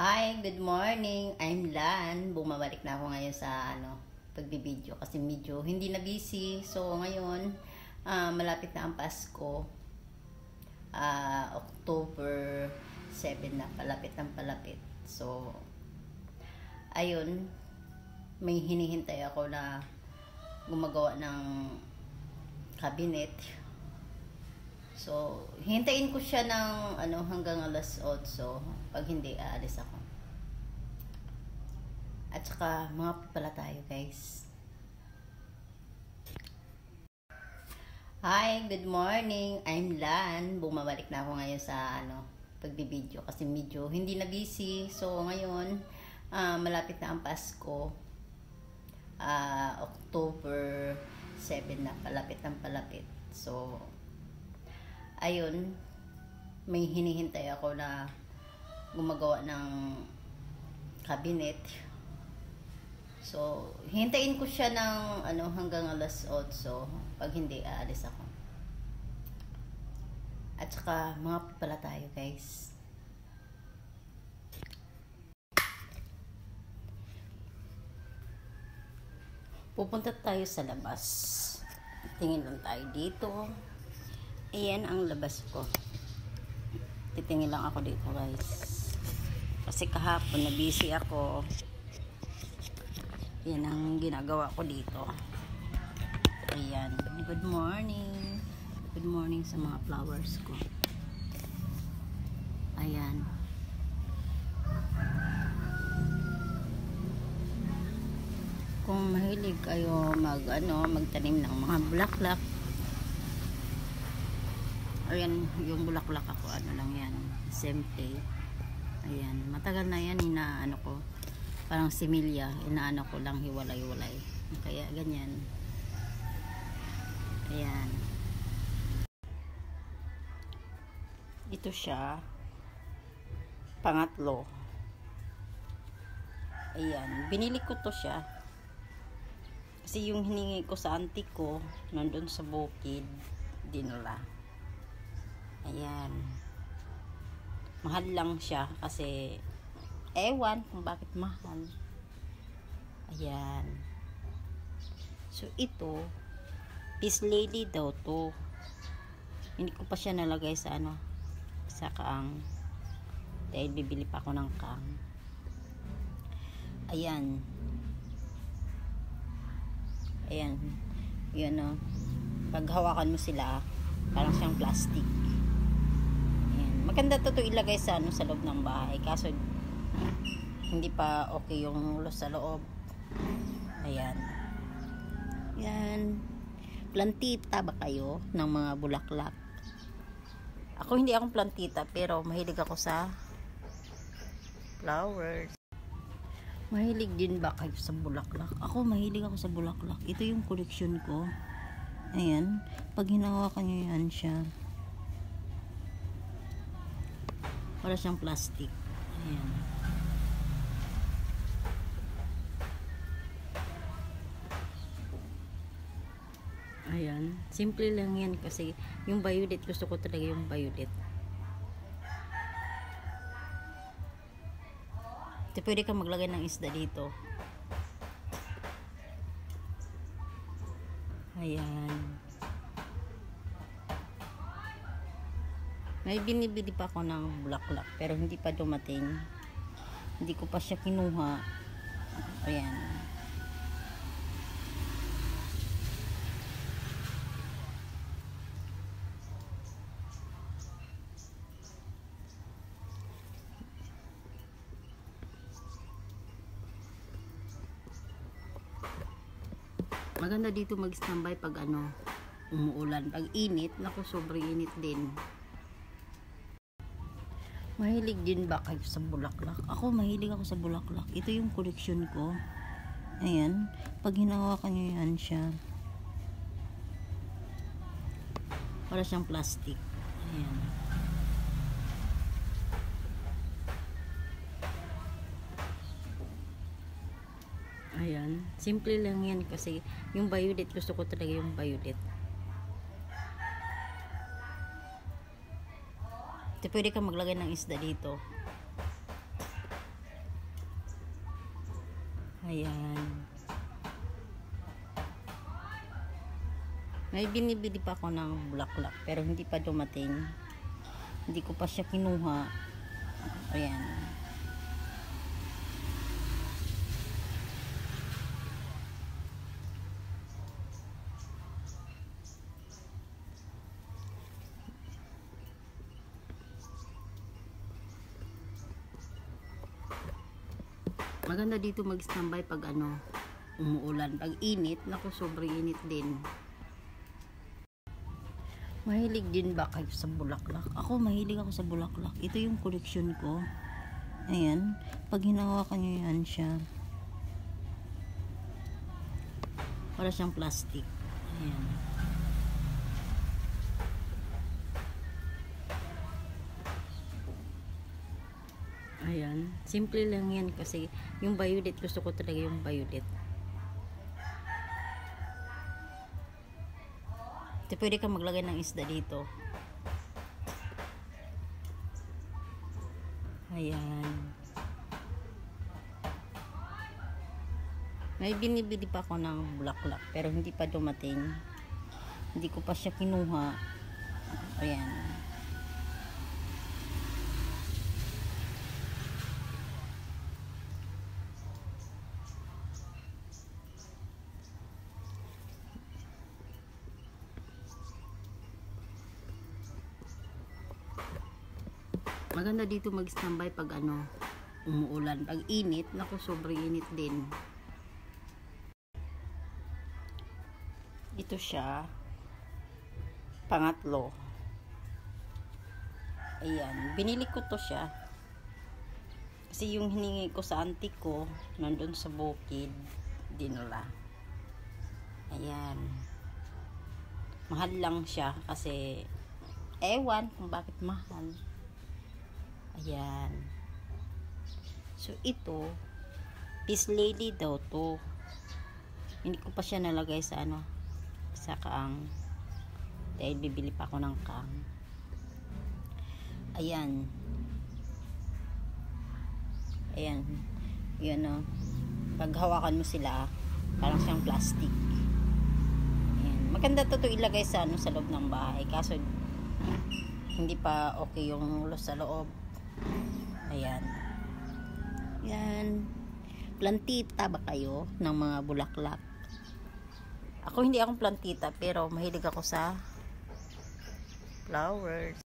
Hi, good morning. I'm Lan. Bumabalik na ako ngayon sa pagbibideo kasi medyo hindi na busy. So ngayon, malapit na ang Pasko. October 7 na, palapit ng palapit. So ayun, may hinihintay ako na gumagawa ng cabinet. So, hintayin ko siya ng hanggang alas 8. Pag hindi, aalis ako. At saka, mga pala tayo, guys. Hi, good morning. I'm Lan. Bumabalik na ako ngayon sa pagbibideo kasi medyo hindi na busy. So, ngayon, malapit na ang Pasko. October 7 na, palapit ng palapit. So, ayun, may hinihintay ako na gumagawa ng cabinet. So, hintayin ko siya ng hanggang alas 8. Pag hindi, aalis ako. At saka, mga pala tayo, guys. Pupunta tayo sa labas. Tingin lang tayo dito. Ayan ang labas ko. Titingin lang ako dito, guys. Kasi kahapon na busy ako. Yan ang ginagawa ko dito. Ayan. Good morning. Good morning sa mga flowers ko. Ayan. Kung mahilig kayo magtanim ng mga bulaklak. Ayan, yung bulaklak ako, lang yan, simple. Ayan, matagal na yan, inaano ko, parang similya, inaano ko lang hiwalay-walay. Kaya ganyan. Ayan. Ito siya, pangatlo. Ayan, binili ko to siya. Kasi yung hiningi ko sa auntie ko, nandun sa bukid, dinala. Ayan. Mahal lang siya kasi ewan kung bakit mahal. Ayan. So ito, peace lady daw to. Hindi ko pa siya nalagay sa sa kaang. Dahil bibili pa ako ng kaang. Ayan. Ayan. Yun pag hawakan mo sila, parang siyang plastic. Maganda to ilagay sa sa loob ng bahay, kaso hindi pa okay yung sa loob. Ayan. Yan. Plantita ba kayo ng mga bulaklak? Ako hindi akong plantita, pero mahilig ako sa flowers. Mahilig din ba kayo sa bulaklak? Ako mahilig ako sa bulaklak. Ito yung collection ko. Ayan. Pag hinawakan nyo yan siya, para siyang plastic. Ayan. Ayan. Simple lang yan kasi yung violet, gusto ko talaga yung violet. Ito, pwede ka maglagay ng isda dito. Ayan. May binibili pa ako ng bulaklak pero hindi pa dumating. Hindi ko pa siya kinuha. Ayan. Maganda dito mag-standby pag umuulan. Pag init, naku, sobrang init din. Mahilig din ba kayo sa bulaklak? Ako mahilig ako sa bulaklak. Ito yung collection ko. Ayan. Pag hinawakan nyo yan siya, para siyang plastic. Ayan. Ayan. Simple lang yan kasi yung violet, gusto ko talaga yung violet. Ito, pwede ka maglagay ng isda dito. Ayan. May binibili pa ako ng bulaklak pero hindi pa dumating. Hindi ko pa siya kinuha. Ayan. Maganda dito mag-standby pag umuulan. Pag init, naku, sobrang init din. Mahilig din ba kayo sa bulaklak? Ako, mahilig ako sa bulaklak. Ito yung collection ko. Ayan. Pag hinawakan nyo yan siya. Para siyang plastic. Ayan. Ayan. Simple lang yan kasi yung violet, gusto ko talaga yung violet. Ito, pwede ka maglagay ng isda dito. Ayan. May binibili pa ako ng bulaklak pero hindi pa dumating. Hindi ko pa siya kinuha. Ayan. Maganda dito mag-standby pag umuulan. Pag init, naku, sobrang init din. Ito siya. Pangatlo. Ayan. Binili ko to siya. Kasi yung hiningi ko sa auntie ko, nandun sa bukid, dinala. Ayan. Mahal lang siya kasi ewan kung bakit mahal. Ayan. So, ito, Peace Lady daw to. Hindi ko pa siya nalagay sa sa kaang. Dahil bibili pa ako ng kaang. Ayan. Ayan. Yun, pag hawakan mo sila, parang siyang plastic. Ayan. Maganda to ilagay sa sa loob ng bahay. Kaso, hindi pa okay yung sa loob. Ayan. Yan. Plantita ba kayo ng mga bulaklak? Ako hindi akong plantita pero mahilig ako sa flowers.